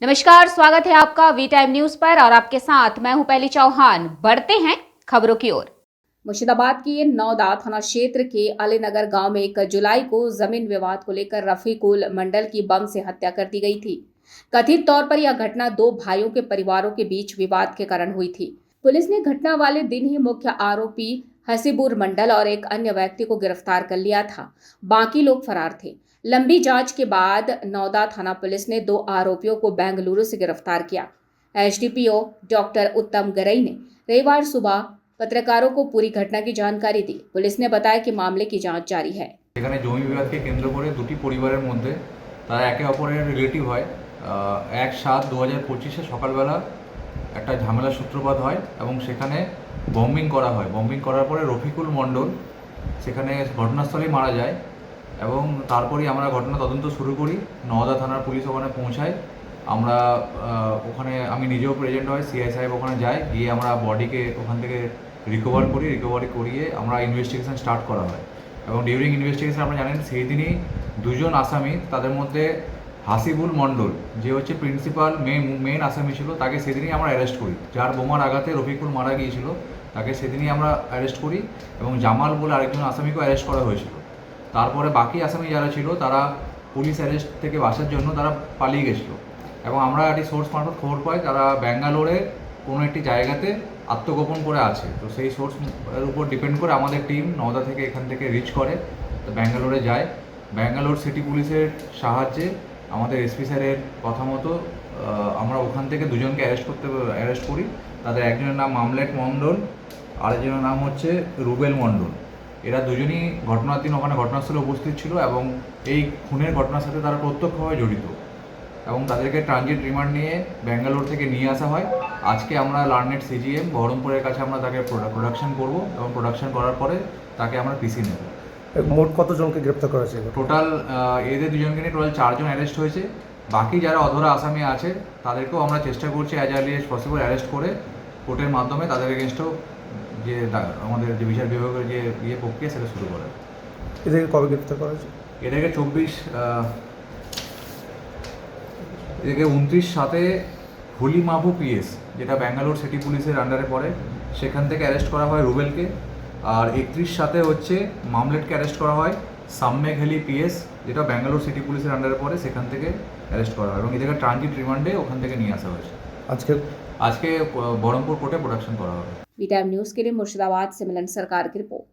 नमस्कार, स्वागत है आपका वी टाइम न्यूज पर और आपके साथ मैं हूं पहली चौहान। बढ़ते हैं खबरों की ओर। मुर्शिदाबाद की नौदा थाना क्षेत्र के अलीनगर गांव में 1 जुलाई को जमीन विवाद को लेकर रफीकुल मंडल की बम से हत्या कर दी गई थी। कथित तौर पर यह घटना दो भाइयों के परिवारों के बीच विवाद के कारण हुई थी। पुलिस ने घटना वाले दिन ही मुख्य आरोपी हसीबुर मंडल और एक अन्य व्यक्ति को गिरफ्तार कर लिया था। बाकी लोग फरार थे। लंबी जांच के बाद नौदा थाना पुलिस ने 2 आरोपियों को बेंगलुरु से गिरफ्तार किया। एसडीपीओ डॉक्टर उत्तम गरई ने रविवार सुबह पत्रकारों को पूरी घटना की जानकारी दी। पुलिस ने बताया कि मामले की जांच जारी है। এখানে জমি বিবাদকে কেন্দ্র করে দুটি পরিবারের মধ্যে তারা একে অপরের রিলেটিভ হয়। 1/7/2025 সকালবেলা একটা ঝামেলার সূত্রপাত হয় এবং সেখানে বম্বিং করা হয়। বম্বিং করার পরে রফিকুল মণ্ডল সেখানে ঘটনাস্থলেই মারা যায় এবং তারপরেই আমরা ঘটনা তদন্ত শুরু করি। নওদা থানার পুলিশ ওখানে পৌঁছায়। আমরা ওখানে আমি নিজেও প্রেজেন্ট হই, সিআই সাহেব ওখানে যায়, গিয়ে আমরা বডিকে ওখান থেকে রিকভারি করিয়ে আমরা ইনভেস্টিগেশন স্টার্ট করা হয় এবং ডিউরিং ইনভেস্টিগেশন আপনারা জানেন সেই দিনই দুজন আসামি, তাদের মধ্যে হাসিবুল মণ্ডল যে হচ্ছে প্রিন্সিপাল মেন আসামি ছিল, তাকে সেদিনই আমরা অ্যারেস্ট করি। যার বোমার আঘাতে রফিকুল মারা গিয়েছিল তাকে সেদিনই আমরা অ্যারেস্ট করি এবং জামাল বলে আরেকজন আসামিকেও অ্যারেস্ট করা হয়েছিল। তারপরে বাকি আসামি যারা ছিল তারা পুলিশ অ্যারেস্ট থেকে বাঁচার জন্য তারা পালিয়ে গেছিলো এবং আমরা একটি সোর্স মারফত খবর পাই তারা ব্যাঙ্গালোরে কোনো একটি জায়গাতে আত্মগোপন করে আছে। তো সেই সোর্সের উপর ডিপেন্ড করে আমাদের টিম নওদা থেকে এখান থেকে রিচ করে তো ব্যাঙ্গালোরে যায়। ব্যাঙ্গালোর সিটি পুলিশের সাহায্যে আমাদের এসপি স্যারের কথা মতো আমরা ওখান থেকে দুজনকে অ্যারেস্ট করি। তাদের একজনের নাম মামলেট মণ্ডল, আরেকজনের নাম হচ্ছে রুবেল মণ্ডল। এরা দুজনই ঘটনার দিন ওখানে ঘটনাস্থলে উপস্থিত ছিল এবং এই খুনের ঘটনার সাথে তারা প্রত্যক্ষভাবে জড়িত এবং তাদেরকে ট্রানজিট রিমান্ড নিয়ে ব্যাঙ্গালোর থেকে নিয়ে আসা হয়। আজকে আমরা লার্নেট সিজিএম বহরমপুরের কাছে আমরা তাকে প্রোডাকশন করব এবং প্রোডাকশন করার পরে তাকে আমরা পিসি নেব। মোট কতজনকে গ্রেপ্তার করা হয়েছে? টোটাল এদের দুজনকে নিয়ে টোটাল 4 জন অ্যারেস্ট হয়েছে। বাকি যারা অধরা আসামি আছে তাদেরকেও আমরা চেষ্টা করছি as early as possible arrest করে কোর্টের মাধ্যমে তাদের এগেনস্টও যে আমাদের যে বিচার বিভাগের যে প্রক্রিয়া সেটা শুরু করে। এদেরকে কবে গ্রেপ্তার করা হয়েছে? এদেরকে 29/7 হোলি মাহবু পিএস, যেটা ব্যাঙ্গালোর সিটি পুলিশের আন্ডারে পড়ে, সেখান থেকে অ্যারেস্ট করা হয় রুবেলকে। আর 31/7 হচ্ছে মামলেটকে অ্যারেস্ট করা হয় সামমেঘেলি পিএস, যেটা ব্যাঙ্গালোর সিটি পুলিশের আন্ডারে পড়ে, সেখান থেকে অ্যারেস্ট করা হয় এবং এদেরকে ট্রানজিট রিমান্ডে ওখান থেকে নিয়ে আসা হয়েছে। আজকে বহরমপুর কোর্টে প্রোডাকশন করা হবে। वी टाइम न्यूज के लिए मुर्शिदाबाद से मिलन सरकार की रिपोर्ट।